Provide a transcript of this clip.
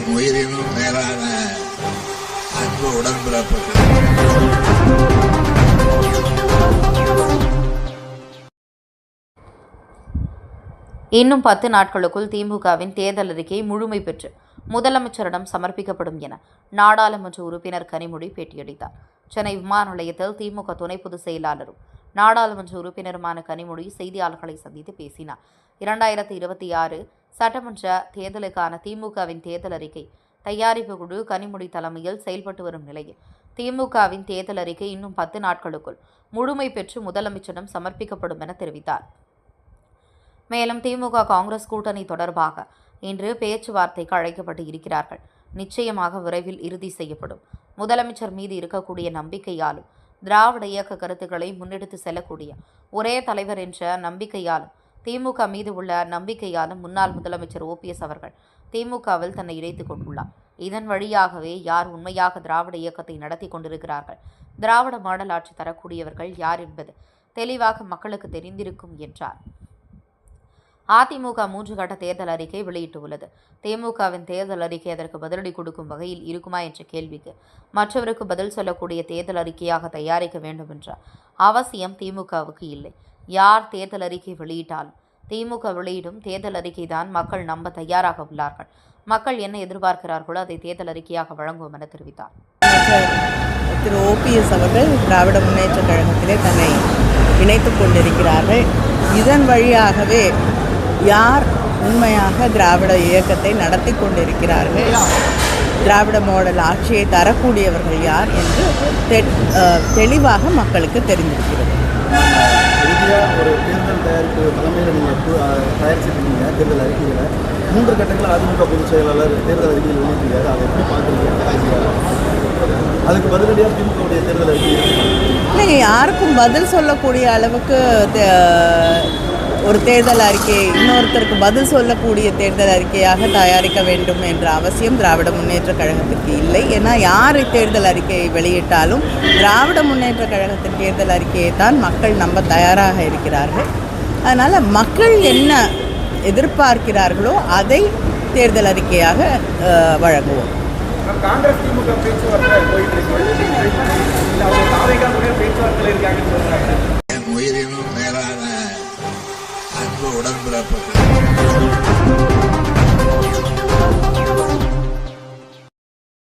என் உயிரினும் மேலான அன்பு உடன்பிறப்புகள். இன்னும் 10 நாட்களுக்குள் திமுகவின் தேர்தல் அறிக்கை முழுமை பெற்று முதலமைச்சரிடம் சமர்ப்பிக்கப்படும் என நாடாளுமன்ற உறுப்பினர் கனிமொழி பேட்டியளித்தார். சென்னை விமான நிலையத்தில் திமுக துணை பொதுச் செயலாளரும் நாடாளுமன்ற உறுப்பினருமான கனிமொழி செய்தியாளர்களை சந்தித்து பேசினார். 2026 சட்டமன்ற தேர்தலுக்கான திமுகவின் தேர்தல் அறிக்கை தயாரிப்பு குழு கனிமொழி தலைமையில் செயல்பட்டு வரும் நிலையில் திமுகவின் தேர்தல் அறிக்கை இன்னும் 10 நாட்களுக்குள் முழுமை பெற்று முதலமைச்சரிடம் சமர்ப்பிக்கப்படும் என தெரிவித்தார். மேலும் திமுக காங்கிரஸ் கூட்டணி தொடர்பாக இன்று பேச்சுவார்த்தைக்கு அழைக்கப்பட்டு இருக்கிறார்கள். நிச்சயமாக விரைவில் இறுதி செய்யப்படும். முதலமைச்சர் மீது இருக்கக்கூடிய நம்பிக்கையாலும் திராவிட இயக்க கருத்துக்களை முன்னெடுத்து செல்லக்கூடிய ஒரே தலைவர் என்ற நம்பிக்கையாலும் திமுக மீது உள்ள நம்பிக்கையாலும் முன்னாள் முதலமைச்சர் OPS அவர்கள் திமுகவில் தன்னை இணைத்துக் கொண்டுள்ளார். இதன் வழியாகவே யார் உண்மையாக திராவிட இயக்கத்தை நடத்தி கொண்டிருக்கிறார்கள், திராவிட மாடல் ஆட்சி தரக்கூடியவர்கள் யார் என்பது தெளிவாக மக்களுக்கு தெரிந்திருக்கும் என்றார். அதிமுக 3 கட்ட தேர்தல் அறிக்கை வெளியிட்டுள்ளது. திமுகவின் தேர்தல் அறிக்கை அதற்கு பதிலடி கொடுக்கும் வகையில் இருக்குமா என்ற கேள்விக்கு மற்றவருக்கு பதில் சொல்லக்கூடிய தேர்தல் அறிக்கையாக தயாரிக்க வேண்டும் என்ற அவசியம் திமுகவுக்கு இல்லை. யார் தேர்தல் அறிக்கை வெளியிட்டாலும் திமுக வெளியிடும் தேர்தல் அறிக்கை தான் மக்கள் நம்ப தயாராக உள்ளார்கள். மக்கள் என்ன எதிர்பார்க்கிறார்களோ அதை தேர்தல் அறிக்கையாக வழங்குவோம் என தெரிவித்தார். திரு OPS அவர்கள் திராவிட முன்னேற்ற கழகத்திலே தன்னை இணைத்துக் கொண்டிருக்கிறார்கள். இதன் வழியாகவே யார் உண்மையாக திராவிட இயக்கத்தை நடத்தி கொண்டிருக்கிறார்கள், திராவிட மாடல் ஆட்சியை தரக்கூடியவர்கள் யார் என்று தெளிவாக மக்களுக்கு தெரிந்திருக்கிறது. ஒரு தேர்தல் தயாரிப்பு தலைமையில் நீங்கள் தயாரிச்சிருக்கீங்க. தேர்தல் அறிக்கையில் 3 கட்டங்கள் அதிமுக பொதுச் செயலாளர் தேர்தல் அறிக்கையில் வெளியிட்டிருக்காரு. அதை எப்படி பார்க்குறீங்க? அதுக்கு பதிலடியாக திமுகவுடைய தேர்தல் அறிக்கை இல்லைங்க, யாருக்கும் பதில் சொல்லக்கூடிய அளவுக்கு ஒரு தேர்தல் அறிக்கையை இன்னொருத்தருக்கு பதில் சொல்லக்கூடிய தேர்தல் அறிக்கையாக தயாரிக்க வேண்டும் என்ற அவசியம் திராவிட முன்னேற்ற கழகத்திற்கு இல்லை. ஏன்னா யார் தேர்தல் அறிக்கையை வெளியிட்டாலும் திராவிட முன்னேற்ற கழகத்தின் தேர்தல் அறிக்கையை தான் மக்கள் நம்ப தயாராக இருக்கிறார்கள். அதனால் மக்கள் என்ன எதிர்பார்க்கிறார்களோ அதை தேர்தல் அறிக்கையாக வழங்குவோம். காங்கிரஸ் திமுக பேச்சுவார்த்தை போயிட்டு இருக்கு. பேச்சுவார்த்தை இருக்காங்கன்னு